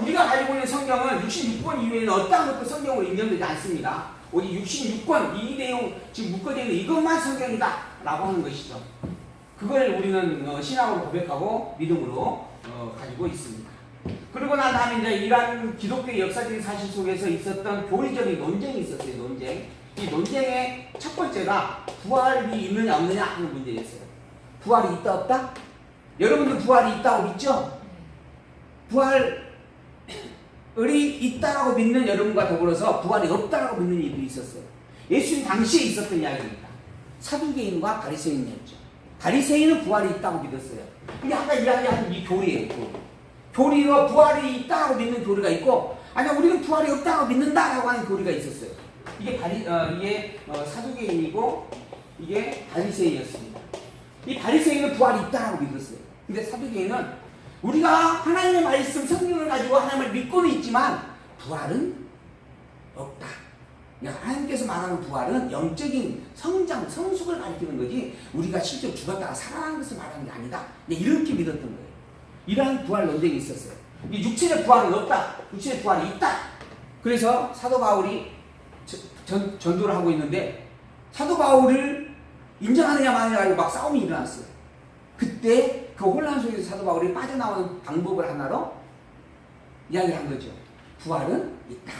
우리가 가지고 있는 성경은 66권 이후에는 어떠한 것도 성경으로 인정되지 않습니다. 오직 66권 이 내용 지금 묶어져 있는 이것만 성경이다 라고 하는 것이죠. 그걸 우리는 신앙으로 고백하고 믿음으로 가지고 있습니다. 그리고 난 다음에 이제 이러한 기독교의 역사적인 사실 속에서 있었던 교리적인 논쟁이 있었어요. 논쟁. 이 논쟁의 첫 번째가 부활이 있느냐 없느냐 하는 문제였어요. 부활이 있다 없다? 여러분들 부활이 있다고 믿죠? 부활이 있다라고 믿는 여러분과 더불어서 부활이 없다라고 믿는 이들이 있었어요. 예수님 당시에 있었던 이야기입니다. 사두개인과 바리새인이었죠. 바리새인은 부활이 있다고 믿었어요. 근데 아까 이야기한 이 교리예요. 교리가 부활이 있다고 믿는 교리가 있고, 아니야 우리는 부활이 없다고 믿는다라고 하는 교리가 있었어요. 이게 사두개인이고 이게 바리새인이었습니다. 이 바리새인은 부활이 있다라고 믿었어요. 근데 사두개인은 우리가 하나님의 말씀 성경을 가지고 하나님을 믿고는 있지만 부활은 없다. 하나님께서 말하는 부활은 영적인 성장, 성숙을 가리키는 거지 우리가 실제로 죽었다가 살아나는 것을 말하는 게 아니다. 이렇게 믿었던 거예요. 이러한 부활 논쟁이 있었어요. 육체의 부활은 없다. 육체의 부활이 있다. 그래서 사도 바울이 전도를 하고 있는데 사도 바울을 인정하느냐 마느냐 가지고 막 싸움이 일어났어요. 그때 그 혼란 속에서 사도 바울이 빠져나오는 방법을 하나로 이야기한 거죠. 부활은 있다.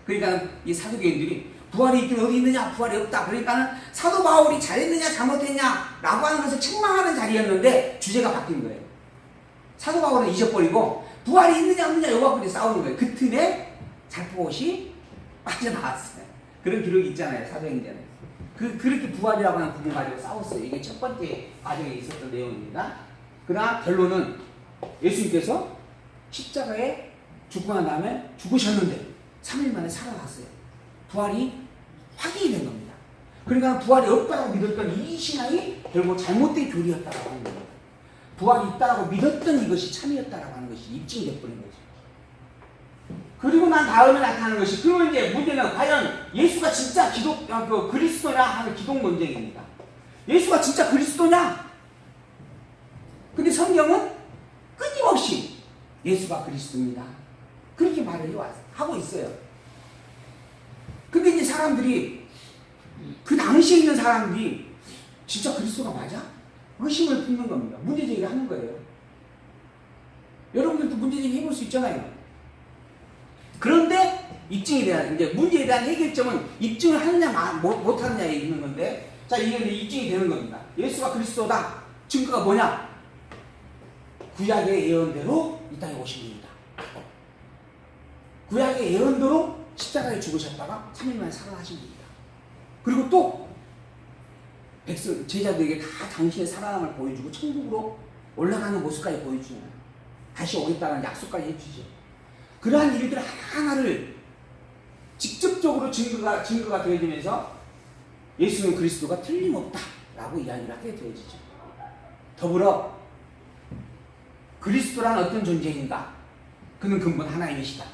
그러니까 이 사두개인들이 부활이 있긴 어디 있느냐, 부활이 없다. 그러니까는 사도 바울이 잘했느냐 잘못했냐 라고 하는 것을 책망하는 자리였는데 주제가 바뀐 거예요. 사도 바울은 잊어버리고 부활이 있느냐 없느냐 이거 갖고 싸우는 거예요. 그 틈에 살포시 빠져나왔어요. 그런 기록이 있잖아요. 사도행전에. 그렇게 부활이라고 하는 부분 가지고 싸웠어요. 이게 첫 번째 과정에 있었던 내용입니다. 그러나 결론은 예수님께서 십자가에 죽고 난 다음에 죽으셨는데 3일 만에 살아났어요. 부활이 확인이 된 겁니다. 그러니까 부활이 없다고 믿었던 이 신앙이 결국 잘못된 교리였다고 하는 겁니다. 부활이 있다고 믿었던 이것이 참이었다고 하는 것이 입증이 되어버린 거죠. 그리고 난 다음에 나타나는 것이, 그러면 이제 문제는 과연 예수가 진짜 그리스도냐 하는 기독 논쟁입니다. 예수가 진짜 그리스도냐? 근데 성경은 끊임없이 예수가 그리스도입니다. 그렇게 말을 하고 있어요. 근데 이제 사람들이, 그 당시에 있는 사람들이 진짜 그리스도가 맞아? 의심을 품는 겁니다. 문제제기를 하는 거예요. 여러분들도 문제제기 해볼 수 있잖아요. 그런데 입증에 대한, 이제 문제에 대한 해결점은 입증을 하느냐 못하느냐에 있는 건데, 자, 이게 이제 입증이 되는 겁니다. 예수가 그리스도다. 증거가 뭐냐? 구약의 예언대로 이 땅에 오신 분이다. 구약의 예언대로 십자가에 죽으셨다가 3일 만에 살아나신 분이다. 그리고 또 제자들에게 다 당신의 살아남을 보여주고 천국으로 올라가는 모습까지 보여주잖아요. 다시 오겠다는 약속까지 해주죠. 그러한 일들 하나하나를 직접적으로 증거가 되어지면서 예수는 그리스도가 틀림없다라고 이야기를 하게 되어지죠. 더불어 그리스도란 어떤 존재인가? 그는 근본 하나님이시다.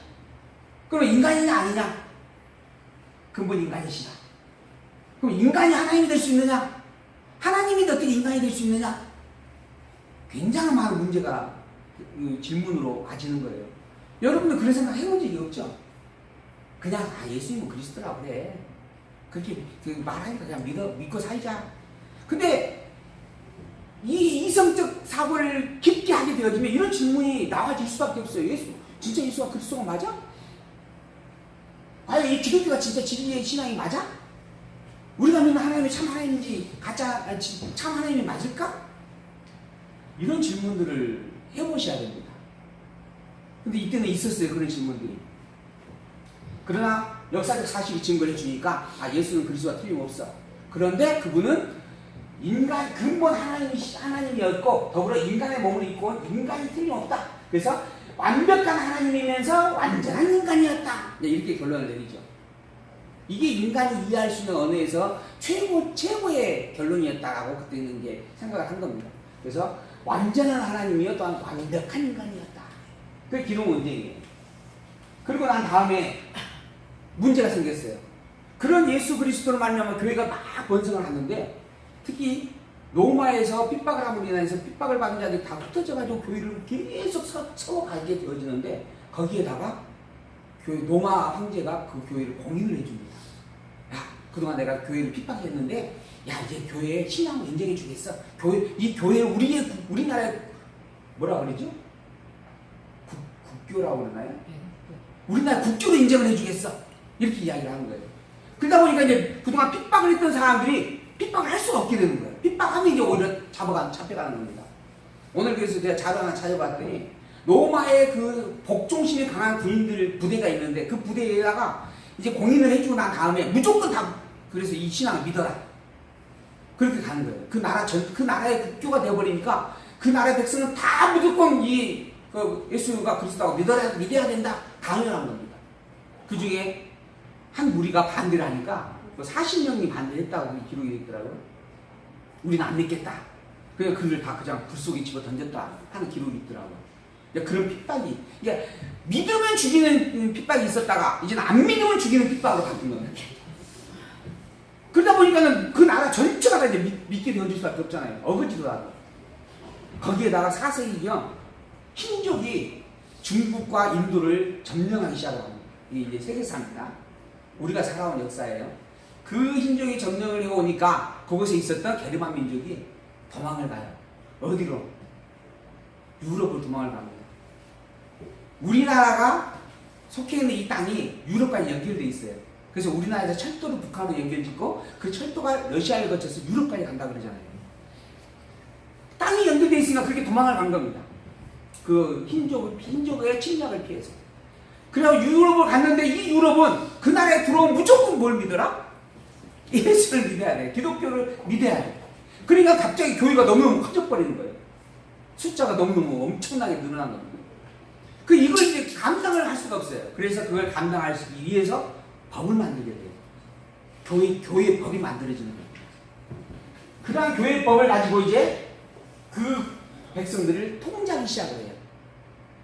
그럼 인간이냐 아니냐? 근본 인간이시다. 그럼 인간이 하나님이 될 수 있느냐? 하나님이 어떻게 인간이 될 수 있느냐? 굉장히 많은 문제가 질문으로 와지는 거예요. 여러분들 그런 생각 해본 적이 없죠? 그냥 예수님은 그리스도라고 그래. 그렇게 말하니까 그냥 믿고 살자. 근데 이 이성적 사고를 깊게 하게 되어지면 이런 질문이 나와질 수밖에 없어요. 진짜 예수가 그리스도가 맞아? 과연 이 기독교가 진짜 진리의 신앙이 맞아? 우리가 믿는 하나님이 참 하나님인지 참 하나님이 맞을까? 이런 질문들을 해보셔야 됩니다. 근데 이때는 있었어요. 그런 질문들이. 그러나 역사적 사실이 증거를 해주니까 예수는 그리스도가 틀림없어. 그런데 그분은 인간 근본 하나님이었고 더불어 인간의 몸을 입고 인간이 틀림없다. 그래서 완벽한 하나님이면서 완전한 인간이었다. 이렇게 결론을 내리죠. 이게 인간이 이해할 수 있는 언어에서 최고의 결론이었다라고 그때는 이제 생각을 한 겁니다. 그래서 완전한 하나님이요 또한 완벽한 인간이었다. 그게 기독 논쟁이에요. 그리고 난 다음에 문제가 생겼어요. 그런 예수 그리스도를 말미암아 교회가 막 번성을 하는데 특히 로마에서 핍박을 함으로 인해서 핍박을 받은 자들이 다 흩어져가지고 교회를 계속 쳐가게 되어지는데 거기에다가 교회 로마 황제가 그 교회를 공인을 해줍니다. 야, 그동안 내가 교회를 핍박했는데, 야, 이제 교회에 신앙을 인정해 주겠어. 이 교회를 우리나라에 뭐라 그러죠? 국교라고 그러나요? 우리나라 국교로 인정을 해주겠어. 이렇게 이야기를 하는 거예요. 그러다 보니까 이제 그동안 핍박을 했던 사람들이 핍박을 할 수가 없게 되는 거예요. 핍박하면 이제 오히려 잡혀가는 겁니다. 오늘 그래서 제가 자료 하나 찾아봤더니 로마의 그 복종심이 강한 군인들 부대가 있는데 그 부대에다가 이제 공인을 해주고 난 다음에 무조건 다 그래서 이 신앙을 믿어라. 그렇게 가는 거예요. 그 나라의 국교가 되어버리니까 그 나라의 백성은 다 무조건 예수가 그리스도라고 믿어야 된다. 당연한 겁니다. 그 중에 한 무리가 반대를 하니까 40명이 반대했다고 기록이 있더라고요. 우리는 안 믿겠다. 그냥 그를 다 그냥 불 속에 집어 던졌다 하는 기록이 있더라고요. 그런 핍박이, 그러니까 믿으면 죽이는 핍박이 있었다가 이제는 안 믿으면 죽이는 핍박으로 바뀐 거예요. 그러다 보니까는 그 나라 전체가 다 이제 믿게 되어질 수밖에 없잖아요. 어거지로라도. 거기에다가 4세기경 흰족이 중국과 인도를 점령하기 시작을 합니다. 이게 이제 세계사입니다. 우리가 살아온 역사예요. 그 흰족이 점령을 해오니까 그곳에 있었던 게르만 민족이 도망을 가요. 어디로? 유럽으로 도망을 갑니다. 우리나라가 속해 있는 이 땅이 유럽과 연결되어 있어요. 그래서 우리나라에서 철도로 북한으로 연결짓고 그 철도가 러시아를 거쳐서 유럽까지 간다 그러잖아요. 땅이 연결되어 있으니까 그렇게 도망을 간 겁니다. 그 흰족의 침략을 피해서. 그래서 유럽을 갔는데 이 유럽은 그 나라에 들어오면 무조건 뭘 믿어라? 예수를 믿어야 돼. 기독교를 믿어야 돼. 그러니까 갑자기 교회가 너무너무 커져버리는 거예요. 숫자가 너무너무 엄청나게 늘어난 겁니다. 이걸 이제 감당을 할 수가 없어요. 그래서 그걸 감당하기 위해서 법을 만들게 돼요. 교회 법이 만들어지는 거예요. 그러한 교회 법을 가지고 이제 그 백성들을 통제하기 시작을 해요.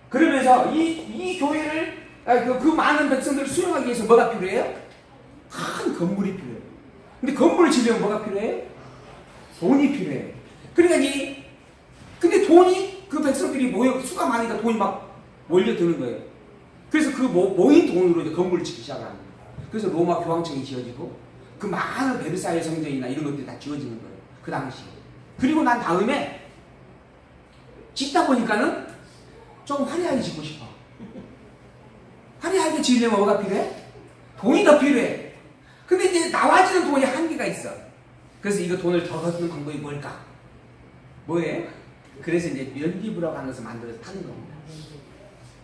그러면서 이 교회를, 그 많은 백성들을 수용하기 위해서 뭐가 필요해요? 큰 건물이 필요해요. 근데 건물을 지으려면 뭐가 필요해요? 돈이 필요해요. 그러니까 근데 돈이, 그 백성들이 수가 많으니까 돈이 막 몰려드는 거예요. 그래서 그 모인 돈으로 이제 건물을 짓기 시작합니다. 그래서 로마 교황청이 지어지고 그 많은 베르사유 성전이나 이런 것들이 다 지어지는 거예요. 그 당시에. 그리고 난 다음에 짓다 보니까는 좀 화려하게 짓고 싶어. 화려하게 지으려면 뭐가 필요해? 돈이 더 필요해. 근데 이제 나와지는 돈이 한계가 있어. 그래서 이거 돈을 더 걷는 방법이 뭘까? 뭐예요? 그래서 이제 면기부라고 하는 것을 만들어서 타는 겁니다.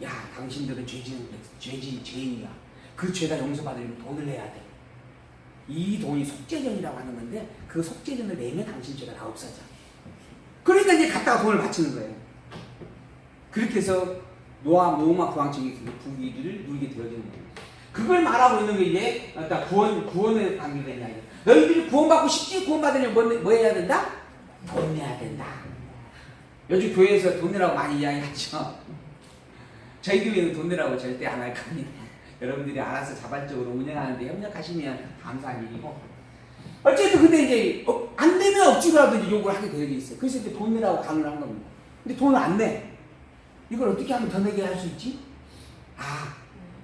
야, 당신들은 죄인이야. 그 죄가 용서받으려면 돈을 내야 돼. 이 돈이 속죄전이라고 하는 건데 그 속죄전을 내면 당신 죄가 다 없어져. 그러니까 이제 갖다가 돈을 바치는 거예요. 그렇게 해서 로마 교황청이 부귀를 누리게 되어지는 거예요. 그걸 말하고 있는 게 이제 구원에 관계된 이야기예요. 너희들이 구원받고 싶지? 구원받으려면 뭐 해야 된다? 돈 내야 된다. 요즘 교회에서 돈 내라고 많이 이야기하죠. 저희 교회는 돈 내라고 절대 안 할 겁니다. 여러분들이 알아서 자발적으로 운영하는데 협력하시면 감사한 일이고. 어쨌든 근데 이제 안 되면 억지로라도 이제 요구를 하게 되어 있어요. 그래서 이제 돈 내라고 강요를 한 겁니다. 근데 돈을 안 내. 이걸 어떻게 하면 더 내게 할 수 있지?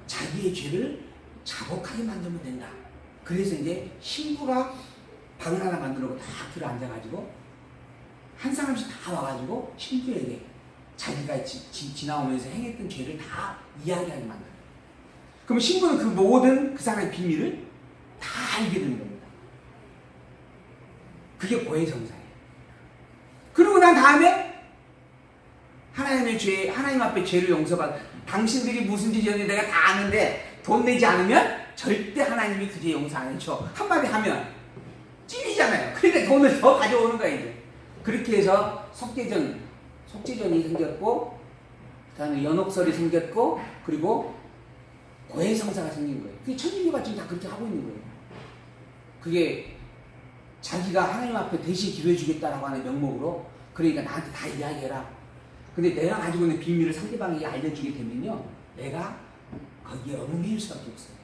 자기의 죄를 자복하게 만들면 된다. 그래서 이제 신부가 방을 하나 만들고 다 들어 앉아가지고 한 사람씩 다 와가지고 신부에게 자기가 지나오면서 행했던 죄를 다 이야기하게 만들어요. 그럼 신부는 그 모든 그 사람의 비밀을 다 알게 되는 겁니다. 그게 고해성사예요. 그러고 난 다음에 하나님 앞에 죄를 용서받아. 당신들이 무슨 짓이었는지 내가 다 아는데 돈 내지 않으면 절대 하나님이 그 죄 용서 안 해줘. 한마디 하면 찔리잖아요. 그러니까 돈을 더 가져오는 거예요. 이제. 그렇게 해서 속죄전이 생겼고, 그 다음에 연옥설이 생겼고, 그리고 고해성사가 생긴 거예요. 그게 천주교가 지금 다 그렇게 하고 있는 거예요. 그게 자기가 하나님 앞에 대신 기도해 주겠다라고 하는 명목으로, 그러니까 나한테 다 이야기해라. 근데 내가 가지고 있는 비밀을 상대방에게 알려주게 되면요, 내가 거기에 얽매일 수밖에 없어요.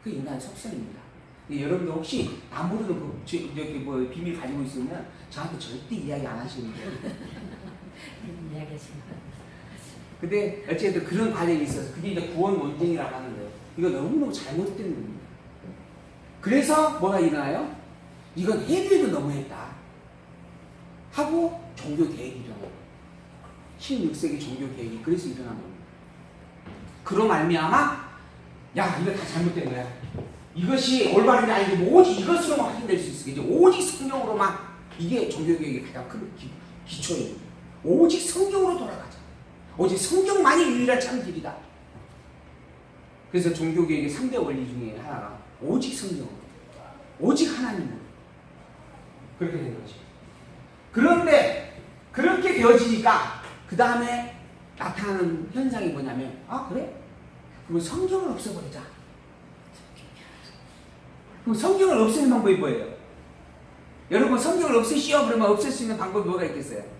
그 인간의 속성입니다. 여러분들 혹시 안 모르는 비밀 가지고 있으면 저한테 절대 이야기 안 하시는 거예요. 이야기하십니다. 근데 어쨌든 그런 과정이 있어서 그게 이제 구원 논쟁이라고 하는 거예요. 이거 너무너무 잘못된 겁니다. 그래서 뭐가 일어나요? 이건 해도 너무했다 하고 종교 개혁이 일어나요. 16세기 종교 개혁이 그래서 일어난 겁니다. 그로 말미암아 야 이거 다 잘못된 거야. 이것이 올바른 게 아니고 오직 이것으로만 확인될 수 있어. 이제 오직 성경으로만 이게 종교 개혁의 가장 큰 기초예요. 오직 성경으로 돌아가자. 오직 성경만이 유일한 참 길이다. 그래서 종교개혁의 3대 원리 중에 하나가 오직 성경으로, 오직 하나님으로 그렇게 된 거죠. 그런데 그렇게 되어지니까 그 다음에 나타나는 현상이 뭐냐면 아 그래? 그럼 성경을 없애버리자. 그럼 성경을 없애는 방법이 뭐예요? 여러분 성경을 없애시오 그러면 없앨 수 있는 방법이 뭐가 있겠어요?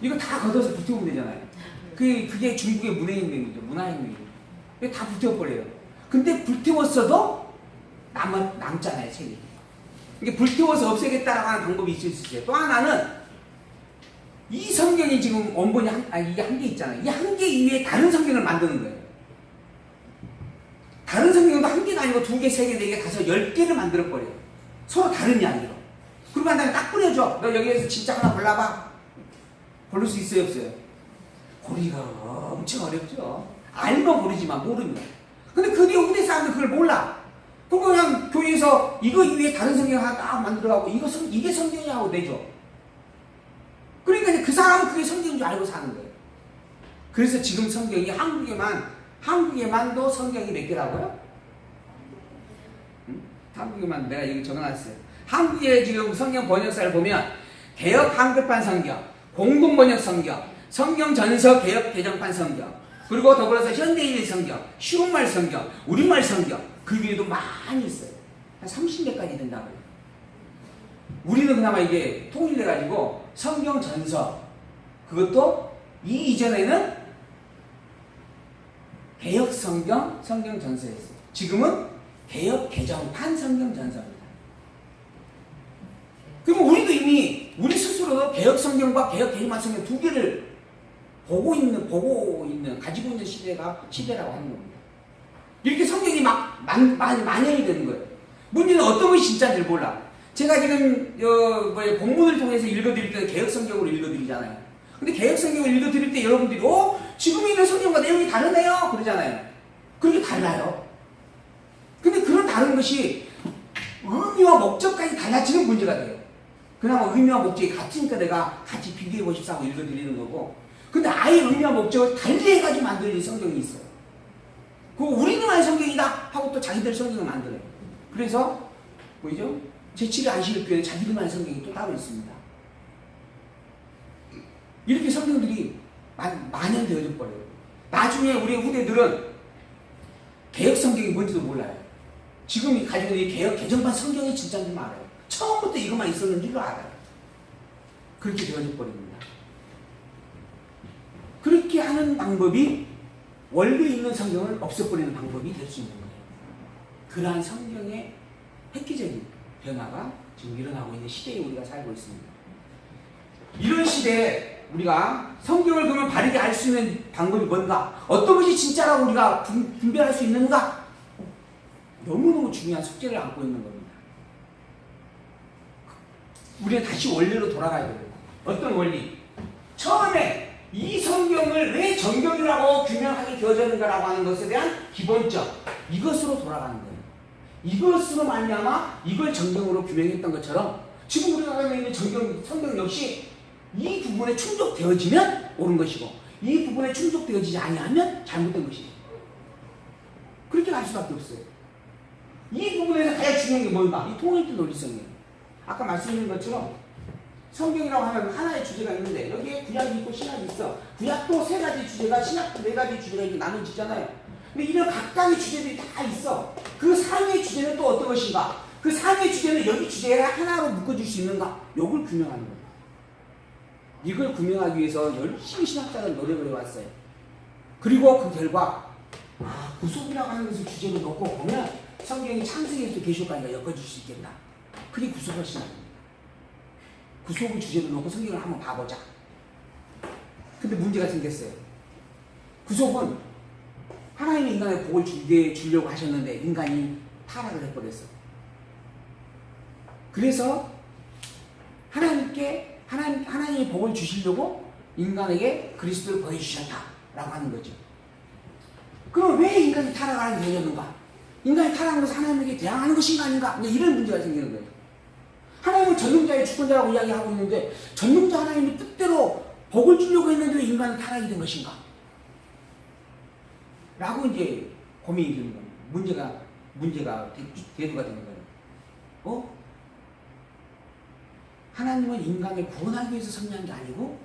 이거 다 걷어서 붙여보면 되잖아요. 그게 중국의 문화혁명이죠. 문화혁명이죠. 다 불태워버려요. 근데 불태웠어도 남잖아요, 책이. 이게 불태워서 없애겠다라고 하는 방법이 있을 수 있어요. 또 하나는 이 성경이 지금 원본이 이게 한 개 있잖아요. 이 한 개 이외에 다른 성경을 만드는 거예요. 다른 성경도 한 개가 아니고 2개, 3개, 4개, 5, 10개를 만들어버려요. 서로 다른 이야기로. 그러고 난 다음에 딱 뿌려줘. 너 여기에서 진짜 하나 골라봐. 고를 수 있어요, 없어요? 고르기가 엄청 어렵죠. 알면 고르지만 모르면. 근데 그 뒤에 후대 사람들 그걸 몰라. 그럼 그냥 교회에서 이거 이외에 다른 성경 하나 딱 만들어가고 이게 성경이야 하고 내줘. 그러니까 그 사람은 그게 성경인 줄 알고 사는 거예요. 그래서 지금 성경이 한국에만도 성경이 몇 개라고요? 한국에만 내가 여기 적어놨어요. 한국의 지금 성경 번역사를 보면 개역 한글판 성경, 공동번역 성경, 성경 전서 개역 개정판 성경, 그리고 더불어서 현대인의 성경, 쉬운말 성경, 우리말 성경 그 위에도 많이 있어요. 한 30개까지 된다고요. 우리는 그나마 이게 통일돼가지고 성경 전서 그것도 이 이전에는 개역 성경, 성경 전서였어요. 지금은 개역 개정판 성경 전서입니다. 그럼 우리도 이미 우리 스스로 개역 성경과 개역 개정판 성경 2개를 가지고 있는 시대라고 하는 겁니다. 이렇게 성경이 막 만연이 되는 거예요. 문제는 어떤 것이 진짜인지 몰라. 제가 지금 본문을 통해서 읽어드릴 때는 개역 성경으로 읽어드리잖아요. 근데 개역 성경을 읽어드릴 때 여러분들이 지금 있는 성경과 내용이 다르네요 그러잖아요. 그렇게 달라요. 근데 그런 다른 것이 의미와 목적까지 달라지는 문제가 돼요. 그나마 의미와 목적이 같으니까 내가 같이 비교해보고 싶다고 읽어드리는 거고, 근데 아예 의미와 목적을 달리해가지고 만드는 성경이 있어요. 그거 우리들만의 성경이다 하고 또 자기들 성경을 만들어요. 그래서 뭐죠? 제7의 안식일 교회에 자기들만의 성경이 또 따로 있습니다. 이렇게 성경들이 만연되어져 버려요. 나중에 우리 후대들은 개역 성경이 뭔지도 몰라요. 지금 가지고 있는 이 개역 개정판 성경이 진짜인 줄 알아요. 처음부터 이것만 있었는 줄로 알아요. 그렇게 되어져 버립니다. 그렇게 하는 방법이 원래 있는 성경을 없애버리는 방법이 될 수 있는 거예요. 그러한 성경의 획기적인 변화가 지금 일어나고 있는 시대에 우리가 살고 있습니다. 이런 시대에 우리가 성경을 그러면 바르게 알 수 있는 방법이 뭔가? 어떤 것이 진짜라고 우리가 분별할 수 있는가? 너무너무 중요한 숙제를 안고 있는 겁니다. 우리는 다시 원리로 돌아가야 돼요. 어떤 원리? 처음에 이 성경을 왜 정경이라고 규명하게 되어졌는가라고 하는 것에 대한 기본적 이것으로 돌아가는 거예요. 이것으로 말미암아 이걸 정경으로 규명했던 것처럼 지금 우리가 가지고 있는 성경 역시 이 부분에 충족되어지면 옳은 것이고 이 부분에 충족되어지지 아니하면 잘못된 것이에요. 그렇게 갈 수밖에 없어요. 이 부분에서 가장 중요한 게 뭔가? 이 통일된 논리성이에요. 아까 말씀드린 것처럼 성경이라고 하면 하나의 주제가 있는데 여기에 구약이 있고 신약이 있어. 구약도 3가지 주제가, 신약도 4가지 주제가 이렇게 나눠지잖아요. 근데 이런 각각의 주제들이 다 있어. 그 상위의 주제는 또 어떤 것인가? 그 상위의 주제는 여기 주제에 하나로 묶어줄 수 있는가? 이걸 규명하는 거예요. 이걸 규명하기 위해서 열심히 신학자는 노력을 해왔어요. 그리고 그 결과 구속이라고 하는 것을 주제로 놓고 보면 성경이 창세기에서 계시록까지 엮어줄 수 있겠다. 그게 구속을 신학입니다. 구속을 주제로 놓고 성경을 한번 봐보자. 근데 문제가 생겼어요. 구속은 하나님이 인간의 복을 주려고 하셨는데 인간이 타락을 해버렸어. 그래서 하나님이 복을 주시려고 인간에게 그리스도를 보여주셨다라고 하는 거죠. 그럼 왜 인간이 타락하게 되었는가? 인간이 타락한 것은 하나님에게 대항하는 것인가 아닌가? 이런 문제가 생기는 거예요. 하나님은 전능자의 주권자라고 이야기하고 있는데 전능자 하나님이 뜻대로 복을 주려고 했는데 왜 인간은 타락이 된 것인가? 라고 이제 고민이 되는 거예요. 문제가 대두가 되는 거예요. 하나님은 인간을 구원하기 위해서 섭리한 게 아니고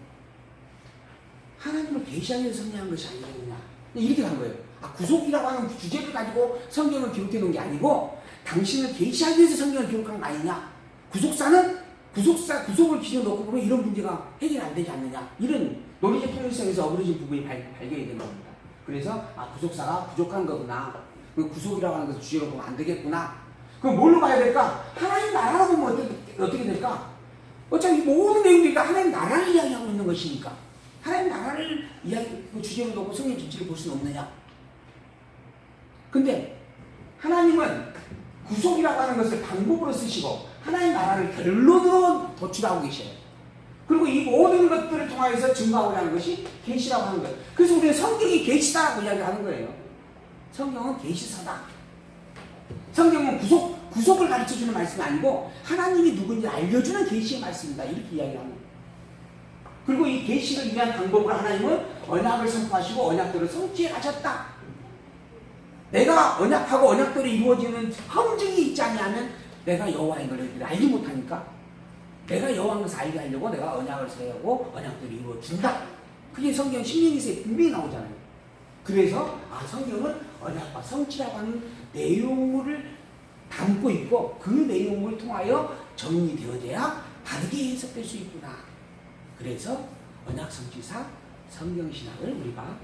하나님을 계시하기 위해서 섭리한 것이 아니겠느냐. 이렇게 간 거예요. 구속이라고 하는 주제를 가지고 성경을 기록해 놓은 게 아니고 당신을 계시하기 위해서 성경을 기록한 거 아니냐. 구속을 기준으로 놓고 보면 이런 문제가 해결 안 되지 않느냐. 이런 논리적 통일성에서 어그러진 부분이 발견이 된 겁니다. 그래서 구속사가 부족한 거구나. 구속이라고 하는 것을 주제로 보면 안 되겠구나. 그럼 뭘로 봐야 될까? 하나님 나라로 보면 어떻게 될까? 어차피 모든 내용들이 다 하나님 나라를 이야기하고 있는 것이니까 하나님 나라를 주제로 놓고 성경 전체를 볼 수는 없느냐? 근데 하나님은 구속이라고 하는 것을 방법으로 쓰시고 하나님 나라를 결론으로 도출하고 계셔요. 그리고 이 모든 것들을 통해서 증거하고자 하는 것이 계시라고 하는 거예요. 그래서 우리는 성경이 계시다라고 이야기하는 거예요. 성경은 계시서다. 성경은 구속을 가르쳐주는 말씀이 아니고 하나님이 누구인지 알려주는 계시의 말씀이다. 이렇게 이야기하는 거예요. 그리고 이 계시를 위한 방법으로 하나님은 언약을 선포하시고 언약들을 성취해 가셨다. 내가 언약하고 언약대로 이루어지는 함정이 있지 않냐면 내가 여호와인 걸 너희들이 알지 못하니까 내가 여호와인 것을 알게 하려고 내가 언약을 세우고 언약대로 이루어준다. 그게 성경 신명기서에 분명히 나오잖아요. 그래서 성경은 언약과 성취라고 하는 내용을 담고 있고 그 내용을 통하여 정리되어져야 다르게 해석될 수 있구나. 그래서 언약 성취사 성경신학을 우리가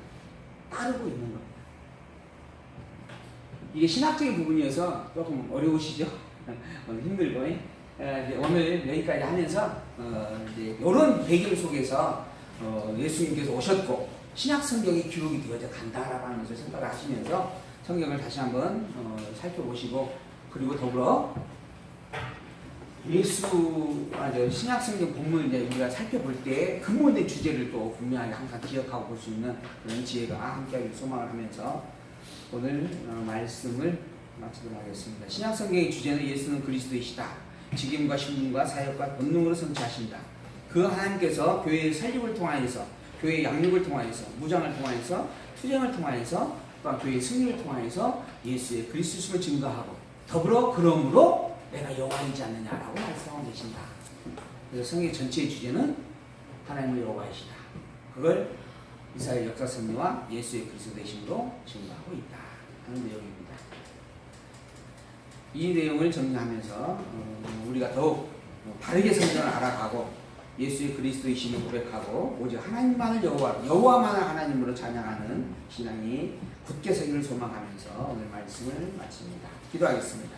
따르고 있는 겁니다. 이게 신학적인 부분이어서 조금 어려우시죠? 오늘 힘들고 오늘 여기까지 하면서 이제 이런 배경 속에서 예수님께서 오셨고 신약 성경이 기록이 되어져 간다라고 하는 것을 생각을 하시면서 성경을 다시 한번 살펴보시고 그리고 더불어 신약 성경 본문을 이제 우리가 살펴볼 때 근본된 주제를 또 분명하게 항상 기억하고 볼 수 있는 그런 지혜가 함께하길 소망을 하면서 오늘 말씀을 마치도록 하겠습니다. 신약 성경의 주제는 예수는 그리스도이시다. 직임과 신분과 사역과 본능으로 성취하신다. 그 하나님께서 교회의 설립을 통하여서 교회의 양육을 통하여서 무장을 통하여서 투쟁을 통하여서 또한 교회의 승리를 통하여서 예수의 그리스도심을 증거하고 더불어 그러므로 내가 여호와이지 않느냐라고 말씀하고 계신다. 그래서 성경 전체의 주제는 하나님의 여호와이시다. 그걸 이사야 역사 승리와 예수의 그리스도 되심으로 증거하고 있다 하는 내용입니다. 이 내용을 정리하면서 우리가 더욱 바르게 성경을 알아가고 예수의 그리스도이심을 고백하고 오직 하나님만을 여호와만을 하나님으로 찬양하는 신앙이 굳게 서기를 소망하면서 오늘 말씀을 마칩니다. 기도하겠습니다.